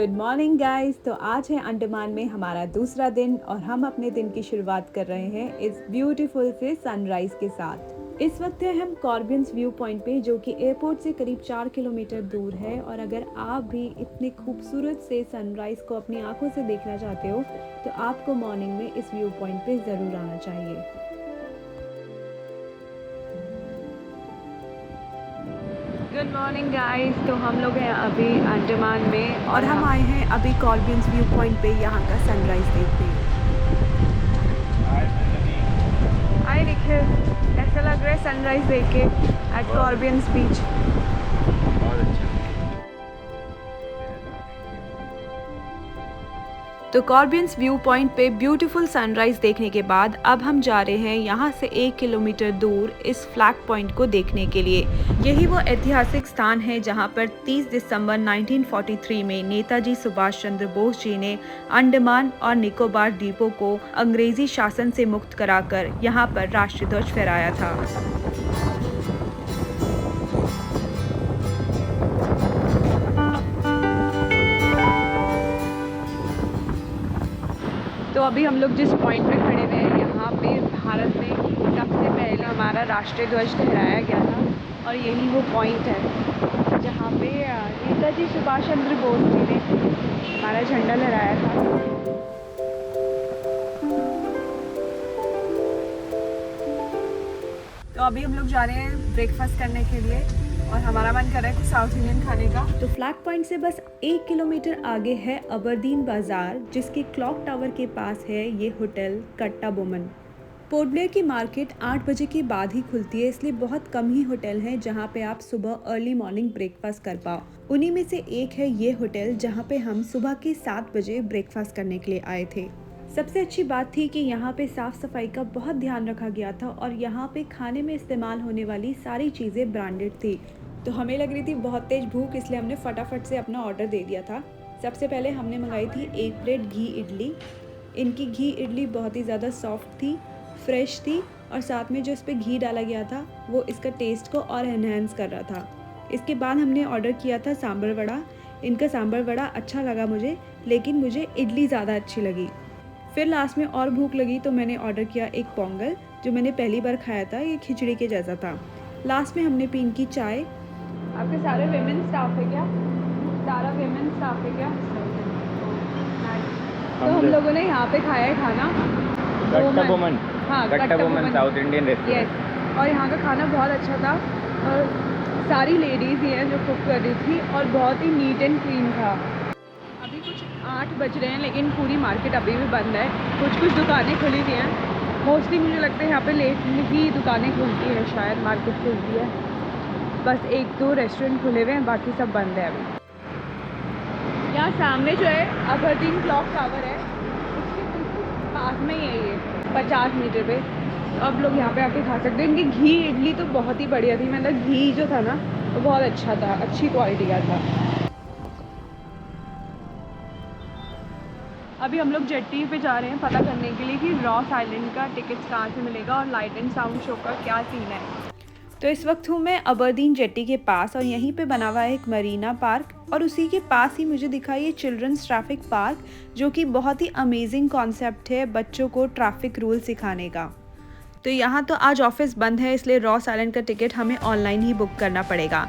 Good morning guys. तो आज है अंडमान में हमारा दूसरा दिन और हम अपने दिन की शुरुआत कर रहे हैं इस ब्यूटीफुल से सनराइज के साथ। इस वक्त है हम कॉर्बियंस व्यू पॉइंट पे, जो कि एयरपोर्ट से करीब 4 किलोमीटर दूर है। और अगर आप भी इतने खूबसूरत से सनराइज को अपनी आंखों से देखना चाहते हो तो आपको मॉर्निंग में इस व्यू पॉइंट पे ज़रूर आना चाहिए। Good morning guys. तो हम लोग हैं अभी अंडमान में और हम आए हैं अभी कॉर्बियंस व्यू पॉइंट पे यहाँ का सनराइज देखने। आई निखिल, ऐसा लग रहा है सनराइज देख के एट कॉर्बियंस बीच। तो कॉर्बियंस व्यू पॉइंट पे ब्यूटीफुल सनराइज देखने के बाद अब हम जा रहे हैं यहाँ से 1 किलोमीटर दूर इस फ्लैग पॉइंट को देखने के लिए। यही वो ऐतिहासिक स्थान है जहाँ पर 30 दिसंबर 1943 में नेताजी सुभाष चंद्र बोस जी ने अंडमान और निकोबार द्वीपों को अंग्रेजी शासन से मुक्त कराकर यहाँ पर राष्ट्रीय ध्वज फहराया था। तो अभी हम लोग जिस पॉइंट पे खड़े हुए हैं, यहाँ पे भारत में सबसे पहले हमारा राष्ट्रीय ध्वज फहराया गया था और यही वो पॉइंट है जहाँ पे नेताजी सुभाष चंद्र बोस जी ने हमारा झंडा लहराया था। तो अभी हम लोग जा रहे हैं ब्रेकफास्ट करने के लिए और हमारा मन कर रहा है कुछ साउथ इंडियन खाने का। तो फ्लैग पॉइंट से बस 1 किलोमीटर आगे है अबरदीन बाजार, जिसके क्लॉक टावर के पास है ये होटल कट्टा बोमन। पोर्ट ब्लेयर की मार्केट 8 बजे के बाद ही खुलती है, इसलिए बहुत कम ही होटल हैं जहां पे आप सुबह अर्ली मॉर्निंग ब्रेकफास्ट कर पाओ। उन्हीं में से एक है ये होटल जहां पे हम सुबह के 7 बजे ब्रेकफास्ट करने के लिए आए थे। सबसे अच्छी बात थी कि यहाँ पे साफ़ सफाई का बहुत ध्यान रखा गया था और यहाँ पे खाने में इस्तेमाल होने वाली सारी चीज़ें ब्रांडेड थी। तो हमें लग रही थी बहुत तेज़ भूख, इसलिए हमने फटाफट से अपना ऑर्डर दे दिया था। सबसे पहले हमने मंगाई थी 1 प्लेट घी इडली। इनकी घी इडली बहुत ही ज़्यादा सॉफ्ट थी, फ्रेश थी और साथ में जो इस पर घी डाला गया था वो इसका टेस्ट को और एनहेंस कर रहा था। इसके बाद हमने ऑर्डर किया था सांभर वड़ा। इनका सांभर वड़ा अच्छा लगा मुझे, लेकिन मुझे इडली ज़्यादा अच्छी लगी। फिर लास्ट में और भूख लगी तो मैंने ऑर्डर किया एक पोंगल, जो मैंने पहली बार खाया था। ये खिचड़ी के जैसा था। लास्ट में हमने पी इनकी चाय। आपके सारे विमेन स्टाफ है क्या? सारा विमेन स्टाफ है क्या? तो हम लोगों ने यहाँ पे खाया है खाना कट्टा बोमन। हाँ, कट्टा बोमन साउथ इंडियन रेस्टोरेंट। और यहाँ का खाना बहुत अच्छा था और सारी लेडीज़ ही हैं जो कुक कर रही थी और बहुत ही नीट एंड क्लीन था। अभी कुछ 8 बज रहे हैं लेकिन पूरी मार्केट अभी भी बंद है। कुछ दुकानें खुली हुई हैं। मोस्टली मुझे लगता है यहाँ पे लेट ही दुकानें खुलती हैं, शायद मार्केट खुलती है। बस 1-2 रेस्टोरेंट खुले हुए हैं, बाकी सब बंद है अभी। यहाँ सामने जो है अबरदीन क्लॉक टावर है, उसके बिल्कुल पास में ही है ये 50 मीटर पे। तो अब लोग यहाँ पे आके खा सकते हैं। इनकी घी इडली तो बहुत ही बढ़िया थी, मतलब घी जो था ना वो बहुत अच्छा था, अच्छी क्वालिटी का था। अभी हम लोग जेट्टी पे जा रहे हैं पता करने के लिए कि रॉस आइलैंड का टिकट्स कहाँ से मिलेगा और लाइट एंड साउंड शो का क्या सीन है। तो इस वक्त हूँ मैं अबरदीन जेट्टी के पास और यहीं पे बना हुआ है एक मरीना पार्क और उसी के पास ही मुझे दिखा ये चिल्ड्रंस ट्रैफिक पार्क, जो कि बहुत ही अमेजिंग कॉन्सेप्ट है बच्चों को ट्रैफिक रूल सिखाने का। तो यहाँ तो आज ऑफिस बंद है, इसलिए रॉस आइलैंड का टिकट हमें ऑनलाइन ही बुक करना पड़ेगा।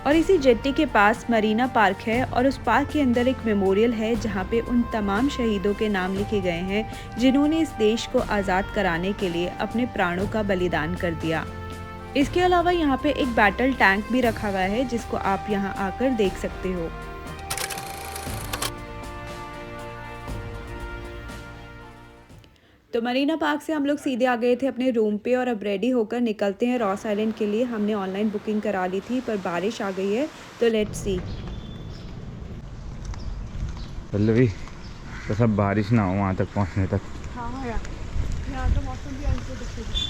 और इसी जेट्टी के पास मरीना पार्क है और उस पार्क के अंदर एक मेमोरियल है जहाँ पे उन तमाम शहीदों के नाम लिखे गए हैं जिन्होंने इस देश को आज़ाद कराने के लिए अपने प्राणों का बलिदान कर दिया। इसके अलावा यहाँ पे एक बैटल टैंक भी रखा हुआ है जिसको आप यहाँ आकर देख सकते हो। तो मरीना पार्क से हम लोग सीधे आ गए थे अपने रूम पे और अब रेडी होकर निकलते हैं रॉस आइलैंड के लिए। हमने ऑनलाइन बुकिंग करा ली थी पर बारिश आ गई है, तो लेट्स सी। पल्लवी, तो सब बारिश ना हो वहाँ तक पहुँचने तक। हाँ यार, यहाँ तो मौसम भी अनप्रेडिक्टेबल।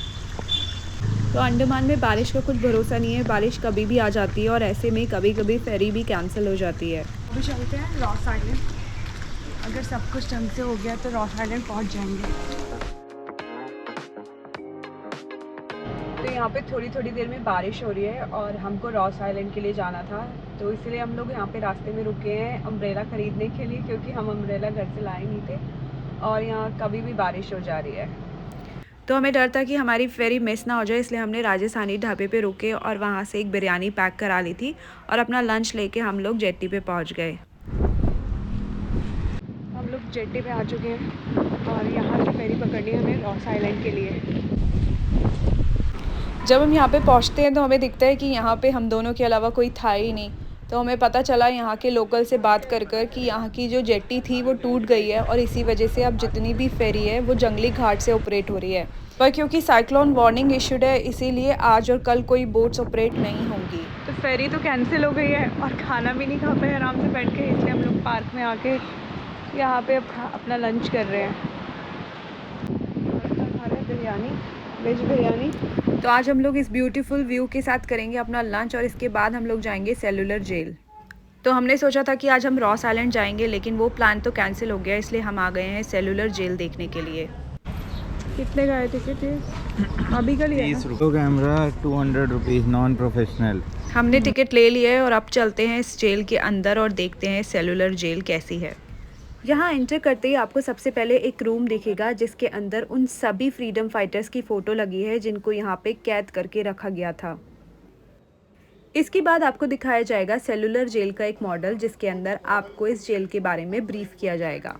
तो अंडमान में बारिश का कुछ भरोसा नहीं है, बारिश कभी भी आ जाती है और ऐसे में कभी कभी फेरी भी कैंसिल हो जाती है। अभी चलते हैं रॉस आइलैंड, अगर सब कुछ ढंग से हो गया तो रॉस आइलैंड पहुँच जाएंगे। तो यहाँ पे थोड़ी थोड़ी देर में बारिश हो रही है और हमको रॉस आइलैंड के लिए जाना था, तो इसलिए हम लोग यहाँ पे रास्ते में रुके हैं अम्ब्रेला ख़रीदने के लिए, क्योंकि हम अम्ब्रेला घर से लाए नहीं थे और यहाँ कभी भी बारिश हो जा रही है। तो हमें डर था कि हमारी फेरी मिस ना हो जाए, इसलिए हमने राजस्थानी ढाबे पे रुके और वहाँ से एक बिरयानी पैक करा ली थी और अपना लंच लेके हम लोग जेट्टी पे पहुँच गए। हम लोग जेट्टी पे आ चुके हैं और यहाँ से फेरी पकड़नी है हमें रॉस आइलैंड के लिए। जब हम यहाँ पे पहुँचते हैं तो हमें दिखता है कि यहाँ पे हम दोनों के अलावा कोई था ही नहीं। तो हमें पता चला यहाँ के लोकल से बात कर कि यहाँ की जो जेट्टी थी वो टूट गई है और इसी वजह से अब जितनी भी फेरी है वो जंगली घाट से ऑपरेट हो रही है। पर क्योंकि साइक्लोन वार्निंग इशूड है, इसीलिए आज और कल कोई बोट्स ऑपरेट नहीं होंगी। तो फेरी तो कैंसिल हो गई है और खाना भी नहीं खा पाए आराम से बैठ के, इसलिए हम लोग पार्क में आके यहाँ पे अपना लंच कर रहे हैं। खा रहे हैं बिरयानी, वेज बिरयानी। तो आज हम लोग इस ब्यूटीफुल व्यू के साथ करेंगे अपना लंच और इसके बाद हम लोग जाएंगे सेलुलर जेल। तो हमने सोचा था कि आज हम रॉस आइलैंड जाएंगे, लेकिन वो प्लान तो कैंसिल हो गया, इसलिए हम आ गए हैं सेलुलर जेल देखने के लिए। कितने का है टिकट? अभी का लिया 30 रुपये कैमरा, 200 रुपीज़ नॉन प्रोफेशनल। हमने टिकट ले लिया है और अब चलते हैं इस जेल के अंदर और देखते हैं सेलुलर जेल कैसी है। यहाँ एंटर करते ही आपको सबसे पहले एक रूम दिखेगा जिसके अंदर उन सभी फ्रीडम फाइटर्स की फ़ोटो लगी है जिनको यहाँ पे कैद करके रखा गया था। इसके बाद आपको दिखाया जाएगा सेलुलर जेल का एक मॉडल जिसके अंदर आपको इस जेल के बारे में ब्रीफ किया जाएगा।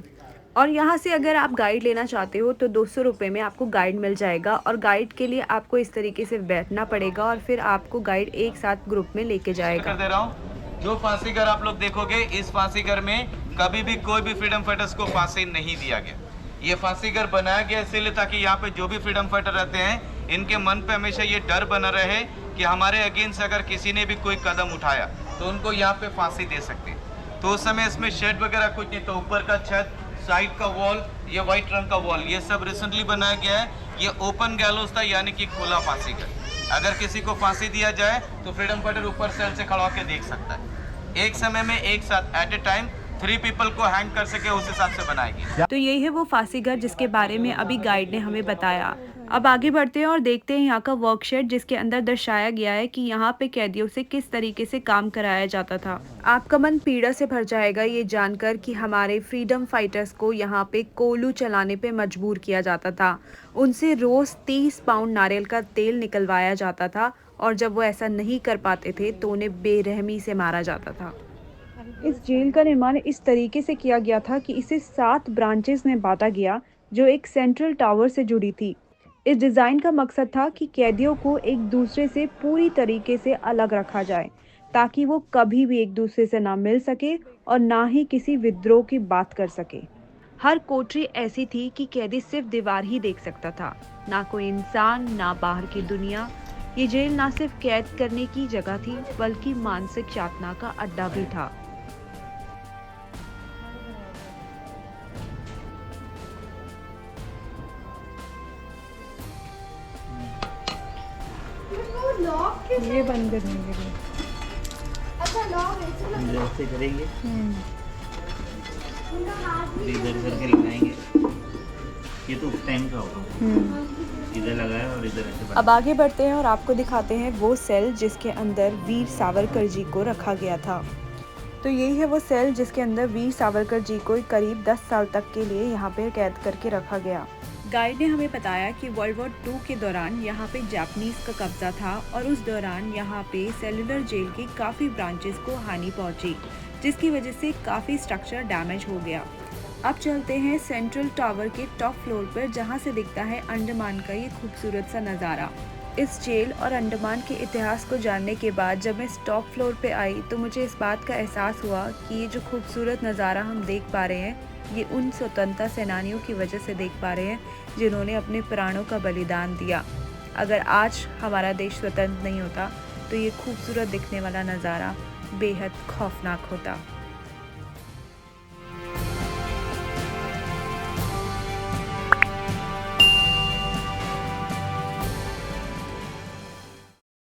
और यहाँ से अगर आप गाइड लेना चाहते हो तो 200 रुपये में आपको गाइड मिल जाएगा और गाइड के लिए आपको इस तरीके से बैठना पड़ेगा और फिर आपको गाइड एक साथ ग्रुप में लेके जाएगा। दे रहा हूँ, जो फांसी घर आप लोग देखोगे, इस फांसी घर में कभी भी कोई भी फ्रीडम फाइटर्स को फांसी नहीं दिया गया। ये फांसी घर बनाया गया इसीलिए ताकि यहाँ पे जो भी फ्रीडम फाइटर रहते हैं इनके मन पे हमेशा ये डर बना रहे कि हमारे अगेंस्ट अगर किसी ने भी कोई कदम उठाया तो उनको यहाँ पे फांसी दे सकते। तो उस समय इसमें शेड वगैरह कुछ नहीं, तो ऊपर का छत, साइड का वॉल, ये व्हाइट रंग का वॉल, ये सब रिसेंटली बनाया गया है। ये ओपन गैलोज था, यानी कि खुला फांसी घर। अगर किसी को फांसी दिया जाए तो फ्रीडम फाइटर ऊपर सेल से खड़ा होकर देख सकता है। एक समय में एक साथ एट ए टाइम 3 पीपल को हैंग कर सके, उस हिसाब से बनाएगी। तो यही है वो फांसी घर जिसके बारे में अभी गाइड ने हमें बताया। अब आगे बढ़ते हैं और देखते हैं यहाँ का वर्कशेड जिसके अंदर दर्शाया गया है कि यहाँ पे कैदियों से किस तरीके से काम कराया जाता था। आपका मन पीड़ा से भर जाएगा ये जानकर कि हमारे फ्रीडम फाइटर्स को यहाँ पे कोलू चलाने पे मजबूर किया जाता था। उनसे रोज 30 पाउंड नारियल का तेल निकलवाया जाता था और जब वो ऐसा नहीं कर पाते थे तो उन्हें बेरहमी से मारा जाता था। इस जेल का निर्माण इस तरीके से किया गया था कि इसे 7 ब्रांचेस में बांटा गया जो एक सेंट्रल टावर से जुड़ी थी। इस डिज़ाइन का मकसद था कि कैदियों को एक दूसरे से पूरी तरीके से अलग रखा जाए ताकि वो कभी भी एक दूसरे से ना मिल सके और ना ही किसी विद्रोह की बात कर सके। हर कोठरी ऐसी थी कि कैदी सिर्फ दीवार ही देख सकता था, ना कोई इंसान, ना बाहर की दुनिया। ये जेल ना सिर्फ कैद करने की जगह थी बल्कि मानसिक यातना का अड्डा भी था। ये बंद करने के लिए अच्छा लॉक ऐसे करेंगे, इधर करके लगाएंगे। ये तो उस टाइम का होगा, इधर लगाया और इधर ऐसे। अब आगे बढ़ते हैं और आपको दिखाते हैं वो सेल जिसके अंदर वीर सावरकर जी को रखा गया था। तो यही है वो सेल जिसके अंदर वीर सावरकर जी को करीब 10 साल तक के लिए यहाँ पे कैद करके रखा गया। गाइड ने हमें बताया कि वर्ल्ड वॉर 2 के दौरान यहाँ पे जापानीज का कब्जा था और उस दौरान यहाँ पे सेलुलर जेल की काफ़ी ब्रांचेस को हानि पहुँची, जिसकी वजह से काफ़ी स्ट्रक्चर डैमेज हो गया। अब चलते हैं सेंट्रल टावर के टॉप फ्लोर पर जहाँ से दिखता है अंडमान का ये खूबसूरत सा नज़ारा। इस जेल और अंडमान के इतिहास को जानने के बाद जब मैं इस टॉप फ्लोर पे आई तो मुझे इस बात का एहसास हुआ कि ये जो खूबसूरत नज़ारा हम देख पा रहे हैं ये उन स्वतंत्रता सेनानियों की वजह से देख पा रहे हैं जिन्होंने अपने प्राणों का बलिदान दिया। अगर आज हमारा देश स्वतंत्र नहीं होता तो ये खूबसूरत दिखने वाला नज़ारा बेहद खौफनाक होता।